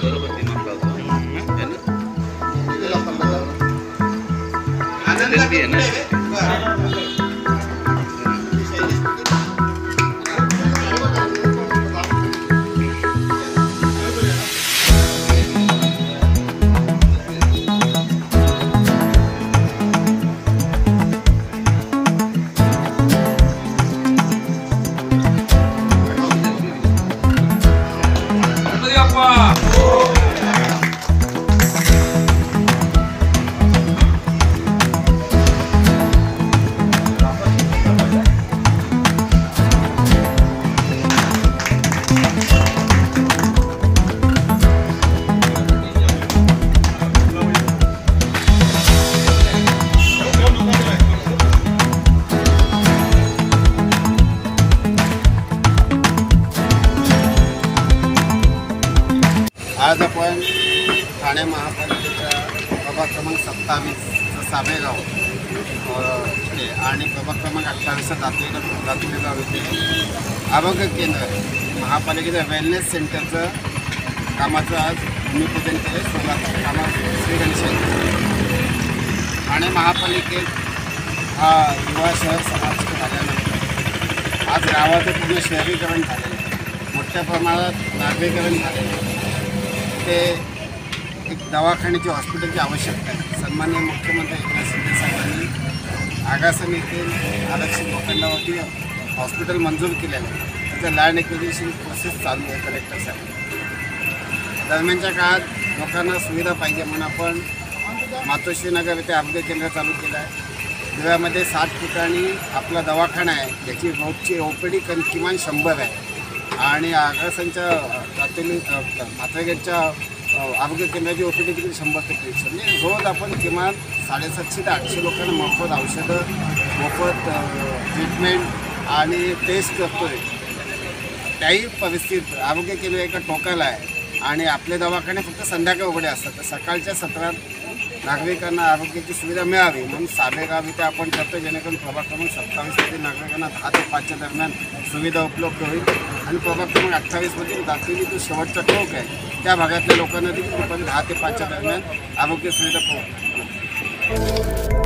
बरोबर दिमाग लावतो है ना, सेल्फी है ना। आज आपण ठाणे महापालिकेच्या प्रभाग क्रमांक 27 साबेगाव आणि प्रभाग क्रमांक 28 दातेगाव येथे आरोग्य केंद्र महापालिकेच्या वेलनेस सेंटरचं कामाचं आज भूमिपूजन केले. सुरुवात कामाचं श्री गणेश ठाणे महापालिकेत हा युवा शहर समाविष्ट झाल्यानंतर आज गावाचं पूर्ण शहरीकरण झालेलं आहे, मोठ्या प्रमाणात नागरीकरण झालेलं आहे. ते एक दवाखान्याची हॉस्पिटलची आवश्यकता आहे. सन्माननीय मुख्यमंत्री एकनाथ शिंदे साहेबांनी आगासन येथील आरक्षित लोखंडावरती हॉस्पिटल मंजूर केलेलं आहे. त्याचं लँड एक्विजिशन प्रोसेस चालू आहे कलेक्टर साहेब. दरम्यानच्या काळात लोकांना सुविधा पाहिजे म्हणून आपण मातोश्रीनगर येथे आरोग्य केंद्र चालू केलं आहे. दिव्यामध्ये 7 ठिकाणी आपला दवाखाना आहे, ज्याची रोजची OPD किमान 100 आहे आणि आगासनच्या म्हात्रेगडच्या आरोग्य केंद्राची OPD देखील 100% म्हणजे रोज आपण किमान 750 ते 800 लोकांना मोफत औषधं, मोफत ट्रीटमेंट आणि टेस्ट करतो आहे. त्याही परिस्थितीत आरोग्य केंद्र एका टोकाला आहे आणि आपले दवाखाने फक्त संध्याकाळी उघडे असतात. तर सकाळच्या सत्रात नागरिकांना आरोग्याची सुविधा मिळावी म्हणून साबेगाव इथे आपण करतो, जेणेकरून प्रभाग क्रमांक 27 नागरिकांना 10 ते 5च्या दरम्यान सुविधा उपलब्ध होईल आणि प्रभाग क्रमांक 28 मधील दातेली जो शेवटचा टोक आहे त्या भागातल्या लोकांना देखील दुपारी 10 ते 5च्या दरम्यान आरोग्य सुविधा पोहोचेल.